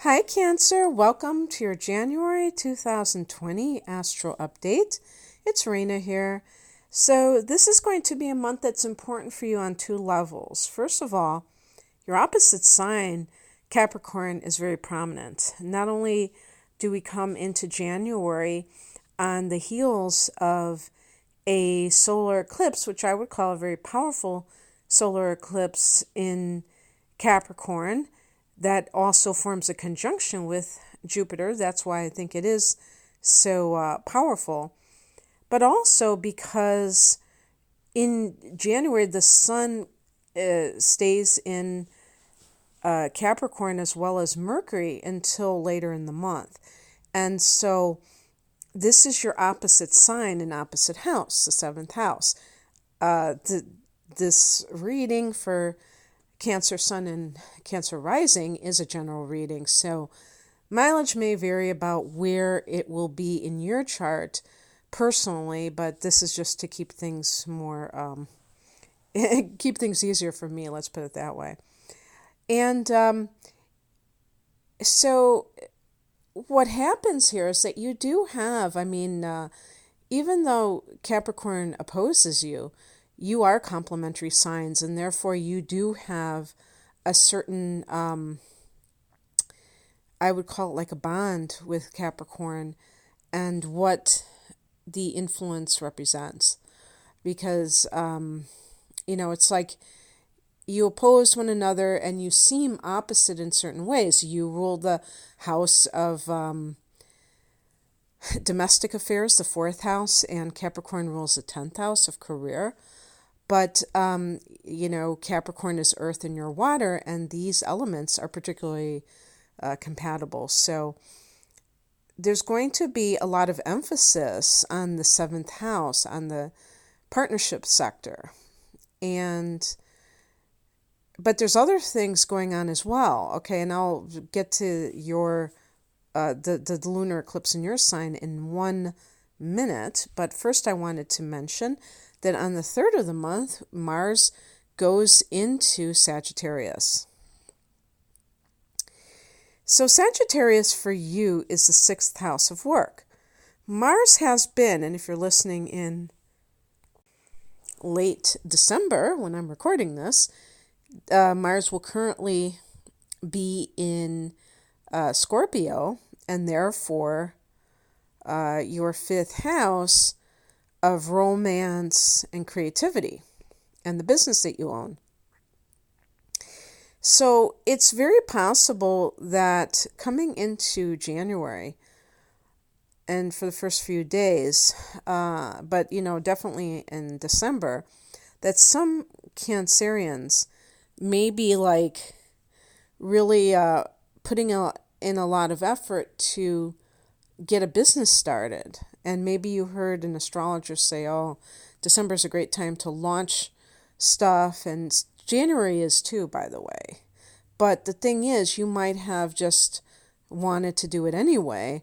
Hi, Cancer. Welcome to your January 2020 Astro Update. It's Raina here. So, this is going to be a month that's important for you on two levels. First of all, your opposite sign, Capricorn, is very prominent. Not only do we come into January on the heels of a solar eclipse, which I would call a very powerful solar eclipse in Capricorn, that also forms a conjunction with Jupiter. That's why I think it is so powerful. But also because in January, the sun stays in Capricorn as well as Mercury until later in the month. And so this is your opposite sign in opposite house, the seventh house. This reading for Cancer Sun and Cancer Rising is a general reading, so mileage may vary about where it will be in your chart personally, but this is just to keep things more, keep things easier for me, let's put it that way. And so what happens here is that you do have, even though Capricorn opposes you, you are complementary signs, and therefore you do have a certain, I would call it like a bond with Capricorn and what the influence represents. Because, it's like you oppose one another and you seem opposite in certain ways. You rule the house of domestic affairs, the fourth house, and Capricorn rules the 10th house of career. But, Capricorn is earth and your water, and these elements are particularly compatible. So there's going to be a lot of emphasis on the seventh house, on the partnership sector. But there's other things going on as well. Okay, and I'll get to your the lunar eclipse in your sign in 1 minute. But first I wanted to mention that on the 3rd of the month, Mars goes into Sagittarius. So Sagittarius for you is the 6th house of work. Mars has been, and if you're listening in late December when I'm recording this, Mars will currently be in Scorpio, and therefore your 5th house of romance and creativity and the business that you own. So it's very possible that coming into January and for the first few days, but definitely in December, that some Cancerians may be like really putting in a lot of effort to get a business started. And maybe you heard an astrologer say, oh, December is a great time to launch stuff. And January is too, by the way. But the thing is, you might have just wanted to do it anyway,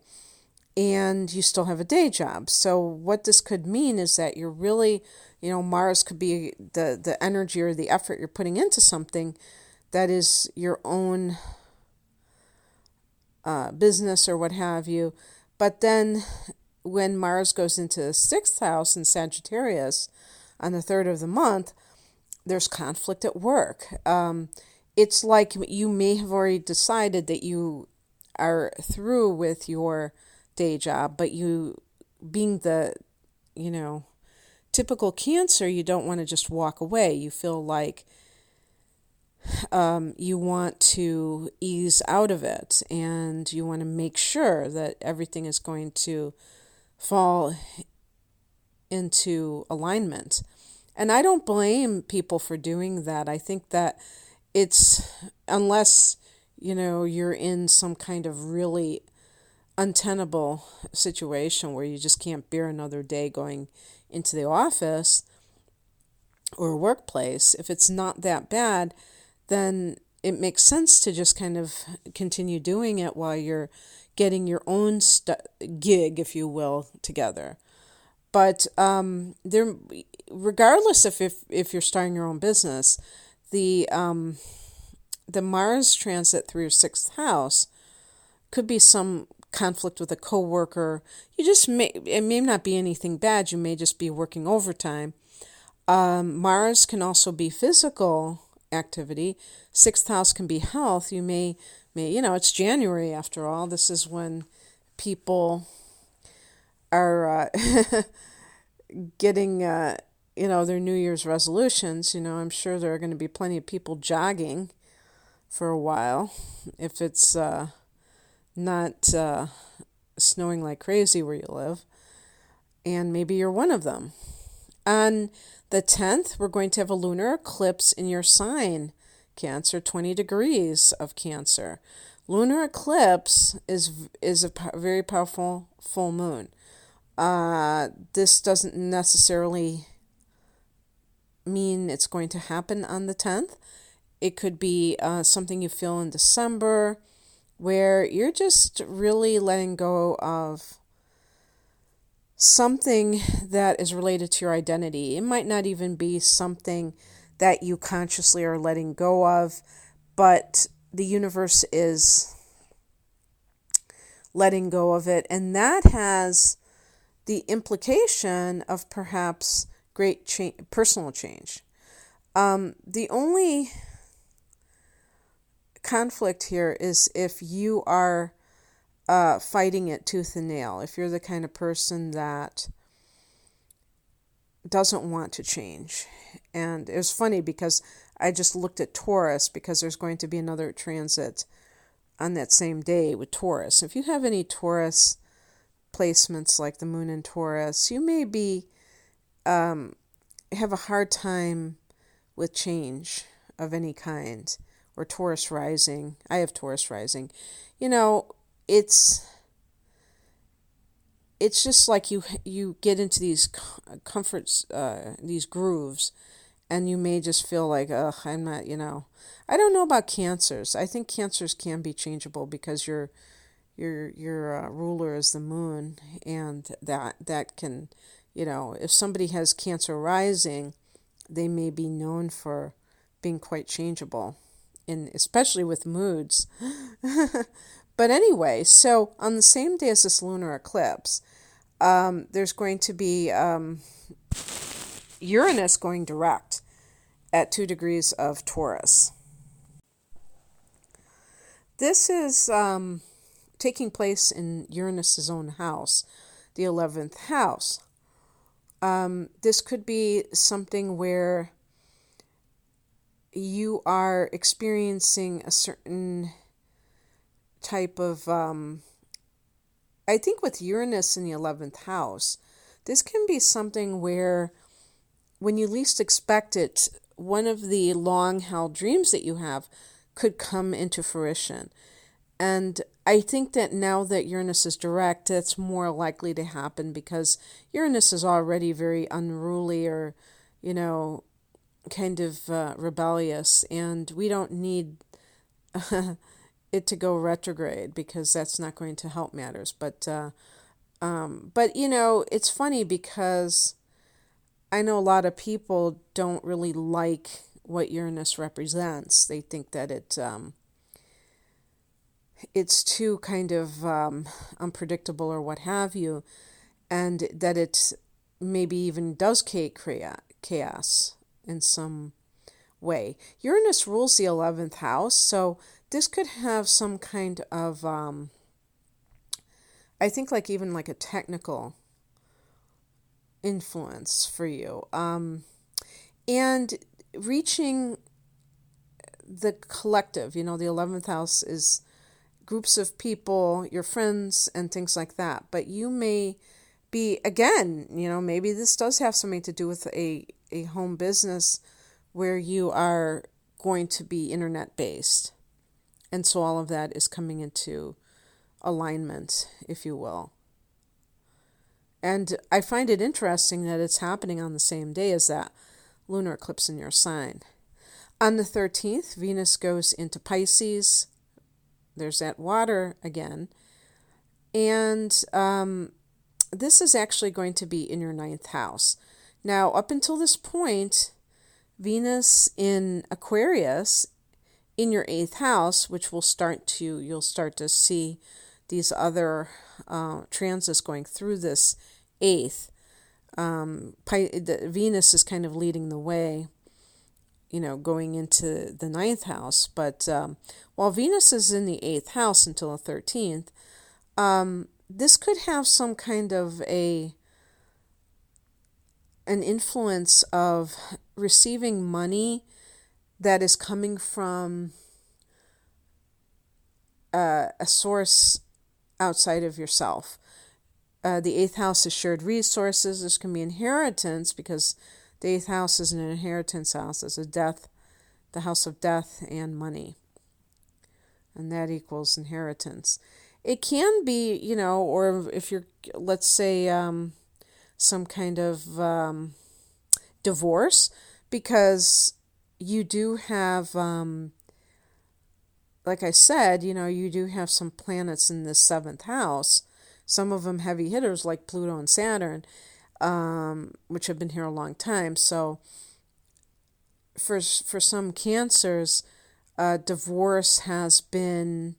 and you still have a day job. So what this could mean is that you're really, Mars could be the energy or the effort you're putting into something that is your own business or what have you. But then when Mars goes into the 6th house in Sagittarius on the 3rd of the month, there's conflict at work. It's like you may have already decided that you are through with your day job, but you, being the, typical Cancer, you don't want to just walk away. You feel like you want to ease out of it, and you want to make sure that everything is going to fall into alignment. And I don't blame people for doing that. I think that it's, unless, you're in some kind of really untenable situation where you just can't bear another day going into the office or workplace, if it's not that bad, then it makes sense to just kind of continue doing it while you're getting your own gig, if you will, together. But there, regardless if you're starting your own business, the Mars transit through your 6th house could be some conflict with a coworker. It may not be anything bad. You may just be working overtime. Mars can also be physical activity. Sixth house can be health. It's January after all. This is when people are getting, their New Year's resolutions. I'm sure there are going to be plenty of people jogging for a while if it's not snowing like crazy where you live. And maybe you're one of them. On the 10th, we're going to have a lunar eclipse in your sign, Cancer, 20 degrees of Cancer. Lunar eclipse is a very powerful full moon. This doesn't necessarily mean it's going to happen on the 10th. It could be something you feel in December where you're just really letting go of something that is related to your identity. It might not even be something that you consciously are letting go of, but the universe is letting go of it. And that has the implication of perhaps great personal change. The only conflict here is if you are fighting it tooth and nail, if you're the kind of person that doesn't want to change. And it was funny because I just looked at Taurus because there's going to be another transit on that same day with Taurus. If you have any Taurus placements like the moon in Taurus, you may be have a hard time with change of any kind, or Taurus rising. I have Taurus rising. It's just like you get into these comforts, these grooves, and you may just feel like, ugh, I'm not, I don't know about Cancers. I think Cancers can be changeable because your ruler is the moon, and that can, if somebody has Cancer rising, they may be known for being quite changeable, especially with moods. But anyway, so on the same day as this lunar eclipse, there's going to be Uranus going direct at 2 degrees of Taurus. This is taking place in Uranus's own house, the 11th house. This could be something where you are experiencing a certain type of, I think with Uranus in the 11th house, this can be something where when you least expect it, one of the long-held dreams that you have could come into fruition. And I think that now that Uranus is direct, that's more likely to happen because Uranus is already very unruly or, kind of rebellious, and we don't need it to go retrograde because that's not going to help matters. But it's funny because I know a lot of people don't really like what Uranus represents. They think that it's too kind of unpredictable or what have you, and that it maybe even does create chaos in some way. Uranus rules the 11th house, so this could have some kind of, I think like even like a technical influence for you. And reaching the collective, the 11th house is groups of people, your friends, and things like that. But you may be, again, maybe this does have something to do with a home business where you are going to be internet-based. And so all of that is coming into alignment, if you will. And I find it interesting that it's happening on the same day as that lunar eclipse in your sign. On the 13th, Venus goes into Pisces. There's that water again. And this is actually going to be in your 9th house. Now, up until this point, Venus in Aquarius in your eighth house, which you'll start to see these other transits going through this eighth. Venus is kind of leading the way, going into the ninth house. But while Venus is in the eighth house until the 13th, this could have some kind of an influence of receiving money that is coming from a source outside of yourself. The eighth house is shared resources. This can be inheritance, because the eighth house is an inheritance house. It's the house of death and money. And that equals inheritance. It can be, or if you're, let's say, some kind of divorce, because you do have, like I said, you do have some planets in the seventh house, some of them heavy hitters like Pluto and Saturn, which have been here a long time. So for some Cancers, divorce has been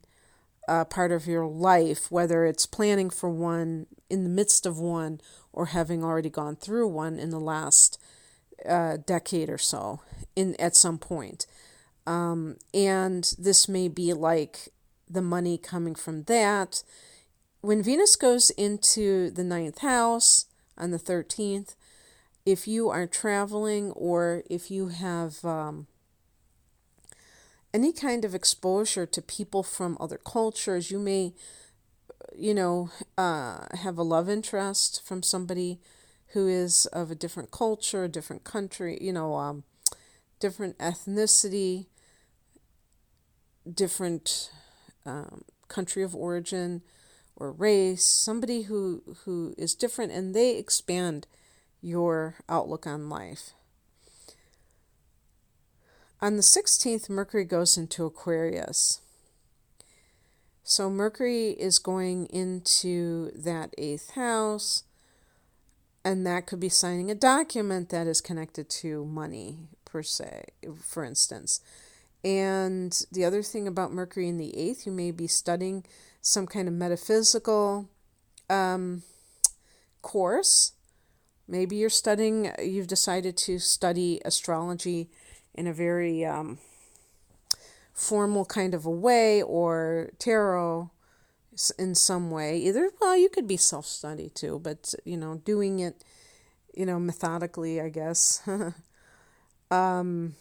part of your life, whether it's planning for one, in the midst of one, or having already gone through one in the last decade or so, at some point. And this may be like the money coming from that. When Venus goes into the ninth house on the 13th, if you are traveling, or if you have any kind of exposure to people from other cultures, you may, have a love interest from somebody who is of a different culture, a different country, different ethnicity, different country of origin or race, somebody who is different, and they expand your outlook on life. On the 16th, Mercury goes into Aquarius. So Mercury is going into that eighth house, and that could be signing a document that is connected to money, per se, for instance. And the other thing about Mercury in the eighth, you may be studying some kind of metaphysical course. Maybe you've decided to study astrology in a very formal kind of a way, or tarot in some way. You could be self-study too, but, doing it, methodically, I guess. On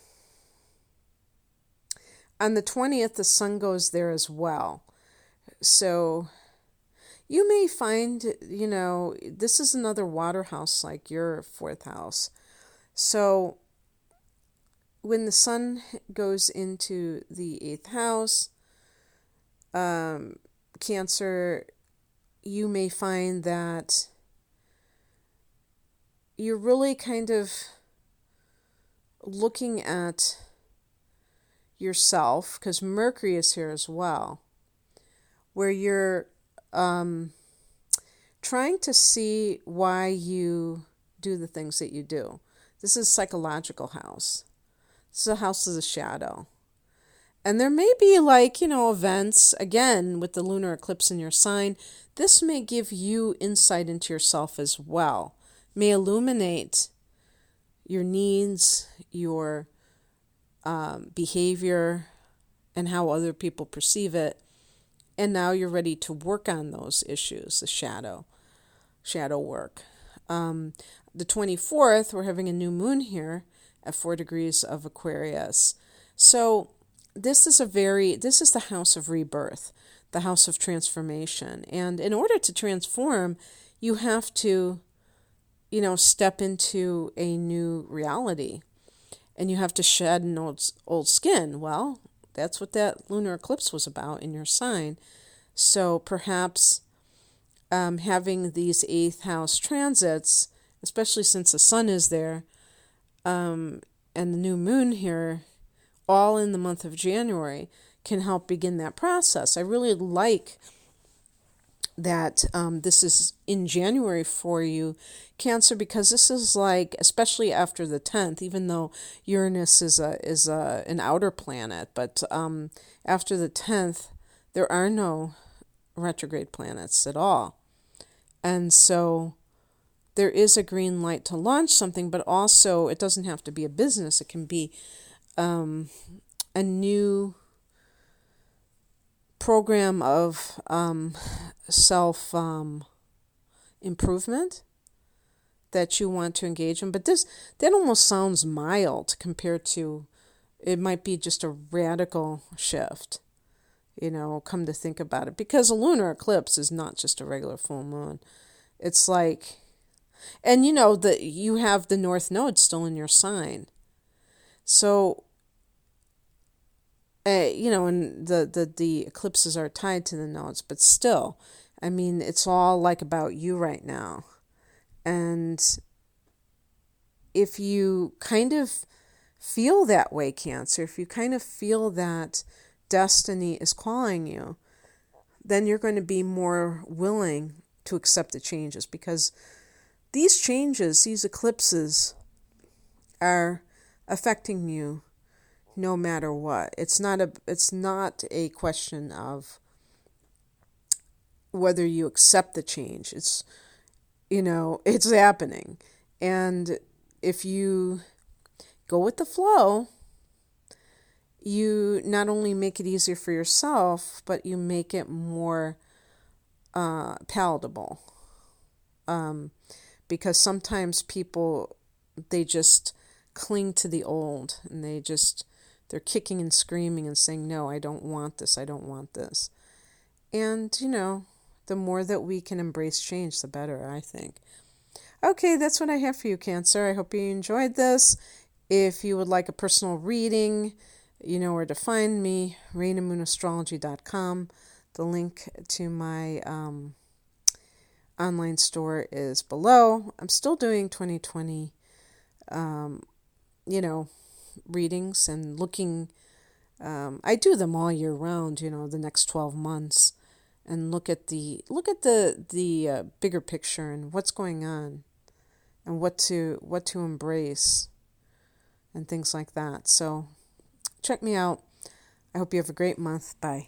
the 20th, the sun goes there as well. So you may find, this is another water house like your fourth house. So when the sun goes into the eighth house, Cancer, you may find that you're really kind of looking at yourself, because Mercury is here as well, where you're trying to see why you do the things that you do. This is psychological house. This is a house of the shadow. And there may be events, again, with the lunar eclipse in your sign. This may give you insight into yourself as well. May illuminate your needs, your behavior, and how other people perceive it. And now you're ready to work on those issues, the shadow work. The 24th, we're having a new moon here at 4 degrees of Aquarius. So this is the house of rebirth, the house of transformation. And in order to transform, you have to, step into a new reality. And you have to shed an old skin. Well, that's what that lunar eclipse was about in your sign. So perhaps having these eighth house transits, especially since the sun is there, and the new moon here, all in the month of January, can help begin that process. I really like that this is in January for you, Cancer, because this is like, especially after the 10th, even though Uranus is an outer planet, but after the 10th, there are no retrograde planets at all. And so there is a green light to launch something, but also it doesn't have to be a business. It can be a new program of self improvement that you want to engage in. But that almost sounds mild compared to, it might be just a radical shift, come to think about it. Because a lunar eclipse is not just a regular full moon. It's like, and you have the North Node still in your sign. So, and the eclipses are tied to the nodes, but still, I mean, it's all like about you right now. And if you kind of feel that way, Cancer, if you kind of feel that destiny is calling you, then you're going to be more willing to accept the changes, because these changes, these eclipses, are affecting you no matter what. It's not a question of whether you accept the change. It's it's happening. And if you go with the flow, you not only make it easier for yourself, but you make it more palatable. Because sometimes people, they just cling to the old, and they're kicking and screaming and saying, no, I don't want this, I don't want this. And, the more that we can embrace change, the better, I think. Okay, that's what I have for you, Cancer. I hope you enjoyed this. If you would like a personal reading, you know where to find me, ReinaMoonAstrology.com. The link to my online store is below. I'm still doing 2020, readings and looking. I do them all year round, the next 12 months, and look at the bigger picture and what's going on, and what to embrace, and things like that. So check me out. I hope you have a great month. Bye.